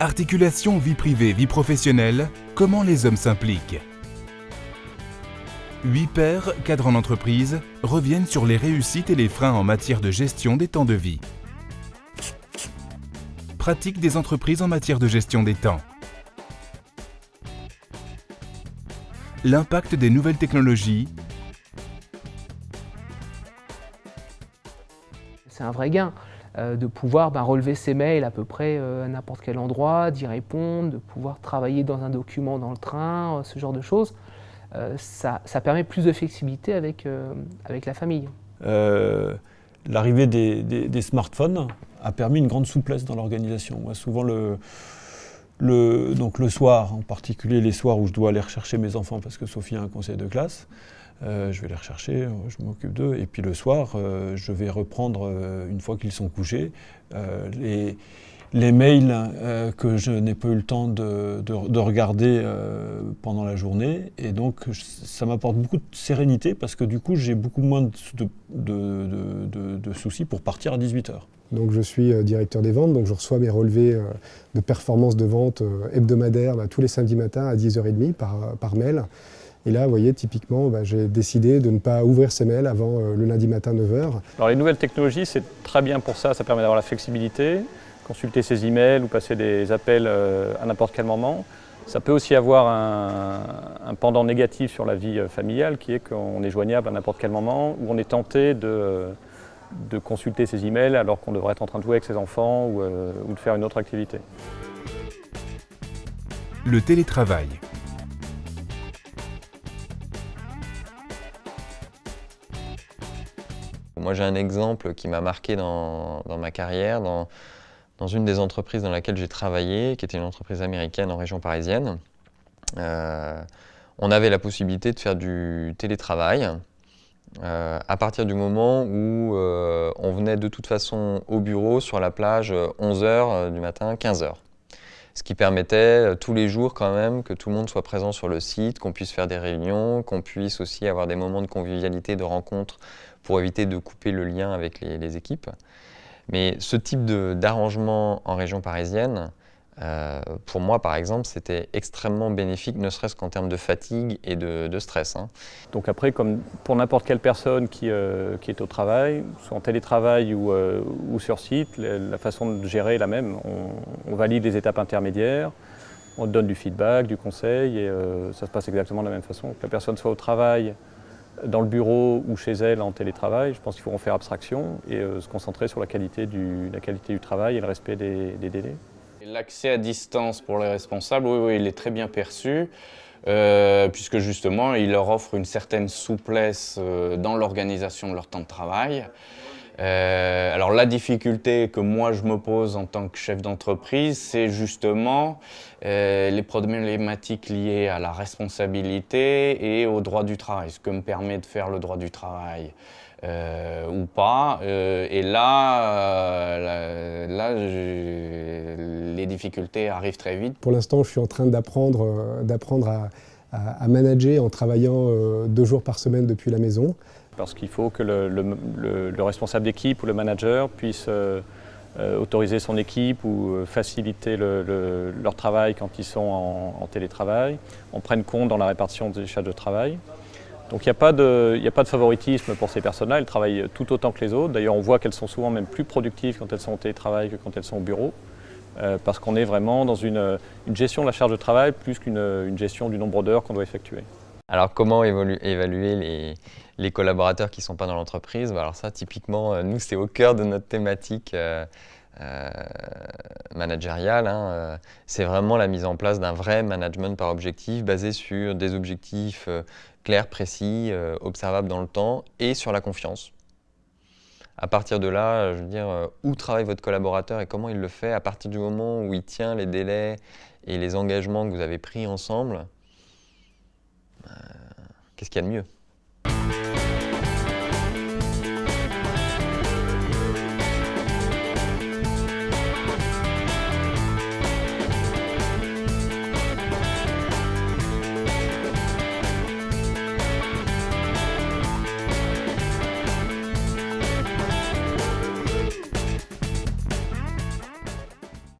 Articulation vie privée, vie professionnelle, comment les hommes s'impliquent. 8 pairs, cadres en entreprise, reviennent sur les réussites et les freins en matière de gestion des temps de vie. Pratique des entreprises en matière de gestion des temps. L'impact des nouvelles technologies. C'est un vrai gain de pouvoir relever ses mails à peu près à n'importe quel endroit, d'y répondre, de pouvoir travailler dans un document dans le train, ce genre de choses. Ça permet plus de flexibilité avec la famille. L'arrivée des smartphones a permis une grande souplesse dans l'organisation. Moi, souvent, donc le soir, en particulier les soirs où je dois aller rechercher mes enfants parce que Sophie a un conseil de classe, je vais les rechercher, je m'occupe d'eux. Et puis le soir, je vais reprendre, une fois qu'ils sont couchés, les mails que je n'ai pas eu le temps de regarder pendant la journée. Et donc, ça m'apporte beaucoup de sérénité parce que du coup, j'ai beaucoup moins de soucis pour partir à 18h. Donc je suis directeur des ventes, donc je reçois mes relevés de performance de vente hebdomadaires tous les samedis matins à 10h30 par mail. Et là, vous voyez, typiquement, j'ai décidé de ne pas ouvrir ces mails avant le lundi matin 9h. Alors les nouvelles technologies, c'est très bien pour ça permet d'avoir la flexibilité, consulter ses emails ou passer des appels à n'importe quel moment. Ça peut aussi avoir un pendant négatif sur la vie familiale qui est qu'on est joignable à n'importe quel moment ou on est tenté de consulter ses emails alors qu'on devrait être en train de jouer avec ses enfants ou de faire une autre activité. Le télétravail. Moi j'ai un exemple qui m'a marqué dans ma carrière, dans une des entreprises dans laquelle j'ai travaillé, qui était une entreprise américaine en région parisienne. On avait la possibilité de faire du télétravail. À partir du moment où on venait de toute façon au bureau sur la plage 11h du matin, 15h. Ce qui permettait tous les jours quand même que tout le monde soit présent sur le site, qu'on puisse faire des réunions, qu'on puisse aussi avoir des moments de convivialité, de rencontres pour éviter de couper le lien avec les équipes. Mais ce type d'arrangement en région parisienne, pour moi, par exemple, c'était extrêmement bénéfique, ne serait-ce qu'en termes de fatigue et de stress. Donc après, comme pour n'importe quelle personne qui est au travail, soit en télétravail ou sur site, la façon de gérer est la même. On valide les étapes intermédiaires, on donne du feedback, du conseil, et ça se passe exactement de la même façon. Que la personne soit au travail, dans le bureau ou chez elle en télétravail, je pense qu'il faut en faire abstraction et se concentrer sur la qualité du travail et le respect des délais. L'accès à distance pour les responsables, oui, il est très bien perçu, puisque justement, il leur offre une certaine souplesse dans l'organisation de leur temps de travail. Alors la difficulté que moi je me pose en tant que chef d'entreprise, c'est justement les problématiques liées à la responsabilité et au droit du travail, ce que me permet de faire le droit du travail. Ou pas, et là les difficultés arrivent très vite. Pour l'instant, je suis en train d'apprendre à manager en travaillant 2 jours par semaine depuis la maison. Parce qu'il faut que le responsable d'équipe ou le manager puisse autoriser son équipe ou faciliter leur travail quand ils sont en télétravail. On prenne compte dans la répartition des charges de travail. Donc il n'y a pas de favoritisme pour ces personnes-là, elles travaillent tout autant que les autres. D'ailleurs, on voit qu'elles sont souvent même plus productives quand elles sont au télétravail que quand elles sont au bureau, parce qu'on est vraiment dans une gestion de la charge de travail plus qu'une gestion du nombre d'heures qu'on doit effectuer. Alors comment évaluer les collaborateurs qui ne sont pas dans l'entreprise? Alors ça, typiquement, nous, c'est au cœur de notre thématique managériale. C'est vraiment la mise en place d'un vrai management par objectif, basé sur des objectifs clairs, précis, observables dans le temps et sur la confiance. À partir de là, je veux dire, où travaille votre collaborateur et comment il le fait, à partir du moment où il tient les délais et les engagements que vous avez pris ensemble, qu'est-ce qu'il y a de mieux ?